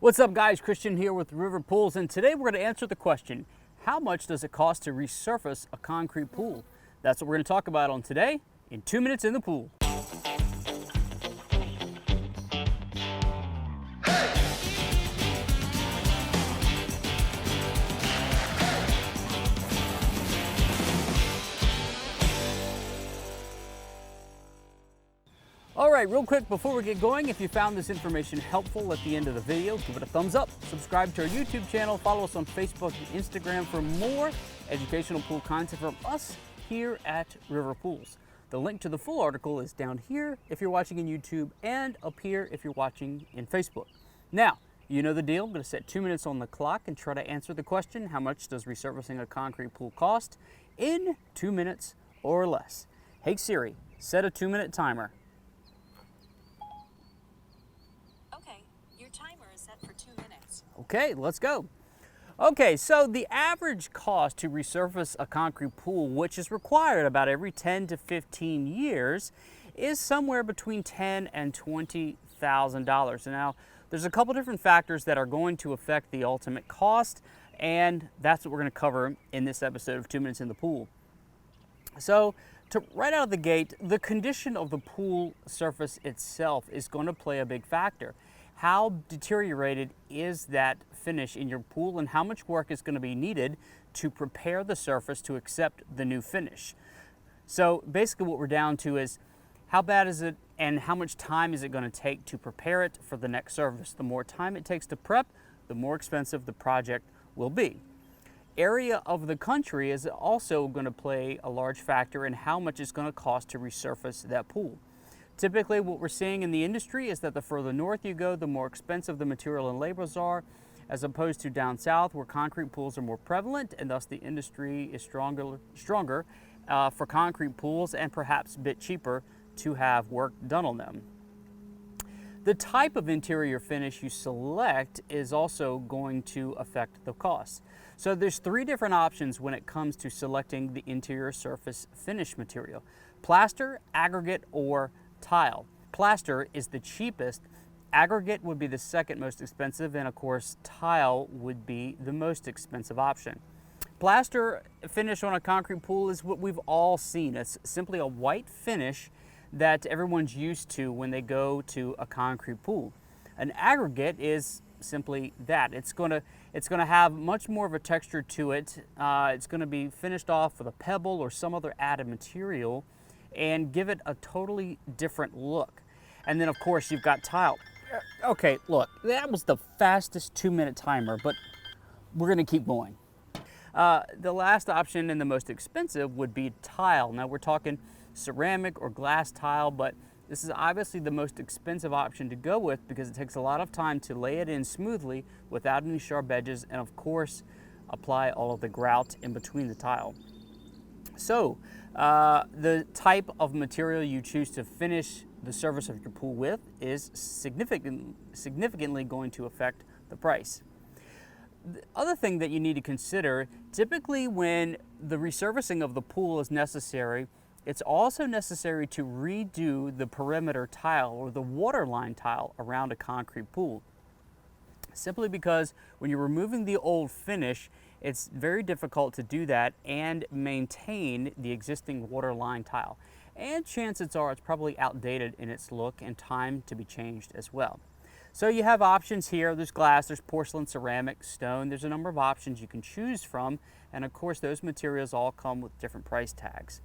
What's up guys, Christian here with River Pools, and today we're going to answer the question, how much does it cost to resurface a concrete pool? That's what we're going to talk about on today in 2 minutes in the pool. All right, real quick before we get going, if you found this information helpful at the end of the video, give it a thumbs up, subscribe to our YouTube channel, follow us on Facebook and Instagram for more educational pool content from us here at River Pools. The link to the full article is down here if you're watching in YouTube and up here if you're watching in Facebook. Now, you know the deal. I'm going to set 2 minutes on the clock and try to answer the question, how much does resurfacing a concrete pool cost, in 2 minutes or less. Hey Siri, set a 2-minute timer. Okay, let's go. Okay, so the average cost to resurface a concrete pool, which is required about every 10 to 15 years, is somewhere between $10,000 and $20,000. Now, there's a couple different factors that are going to affect the ultimate cost, and that's what we're going to cover in this episode of 2 Minutes in the Pool. So, right out of the gate, the condition of the pool surface itself is going to play a big factor. How deteriorated is that finish in your pool, and how much work is going to be needed to prepare the surface to accept the new finish? So basically what we're down to is how bad is it and how much time is it going to take to prepare it for the next service. The more time it takes to prep, the more expensive the project will be. Area of the country is also going to play a large factor in how much it's going to cost to resurface that pool. Typically, what we're seeing in the industry is that the further north you go, the more expensive the material and labors are, as opposed to down south where concrete pools are more prevalent, and thus the industry is stronger for concrete pools and perhaps a bit cheaper to have work done on them. The type of interior finish you select is also going to affect the cost. So there's 3 different options when it comes to selecting the interior surface finish material: plaster, aggregate, or tile. Plaster is the cheapest, aggregate would be the second most expensive, and of course tile would be the most expensive option. Plaster finish on a concrete pool is what we've all seen. It's simply a white finish that everyone's used to when they go to a concrete pool. An aggregate is simply that. It's going to have much more of a texture to it. It's going to be finished off with a pebble or some other added material and give it a totally different look. And then of course you've got tile. Okay, look, that was the fastest 2-minute timer, but we're gonna keep going. The last option and the most expensive would be tile. Now we're talking ceramic or glass tile, but this is obviously the most expensive option to go with because it takes a lot of time to lay it in smoothly without any sharp edges, and of course apply all of the grout in between the tile. So, the type of material you choose to finish the surface of your pool with is significantly going to affect the price. The other thing that you need to consider, typically when the resurfacing of the pool is necessary, it's also necessary to redo the perimeter tile or the waterline tile around a concrete pool. Simply because when you're removing the old finish, it's very difficult to do that and maintain the existing waterline tile. And chances are it's probably outdated in its look and time to be changed as well. So you have options here. There's glass, there's porcelain, ceramic, stone. There's a number of options you can choose from. And of course, those materials all come with different price tags.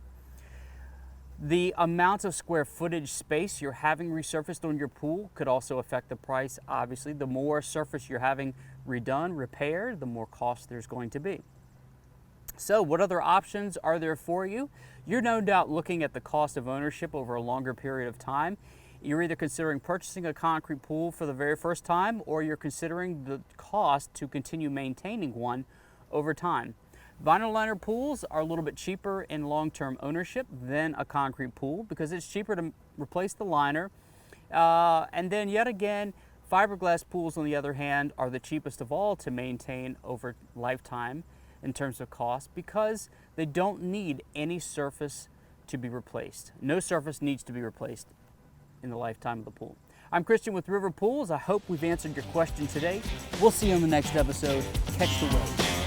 The amount of square footage space you're having resurfaced on your pool could also affect the price. Obviously, the more surface you're having redone, repaired, the more cost there's going to be. So what other options are there for you? You're no doubt looking at the cost of ownership over a longer period of time. You're either considering purchasing a concrete pool for the very first time, or you're considering the cost to continue maintaining one over time. Vinyl liner pools are a little bit cheaper in long-term ownership than a concrete pool because it's cheaper to replace the liner. And then yet again, fiberglass pools, on the other hand, are the cheapest of all to maintain over lifetime in terms of cost because they don't need any surface to be replaced. No surface needs to be replaced in the lifetime of the pool. I'm Christian with River Pools. I hope we've answered your question today. We'll see you on the next episode. Catch the wave.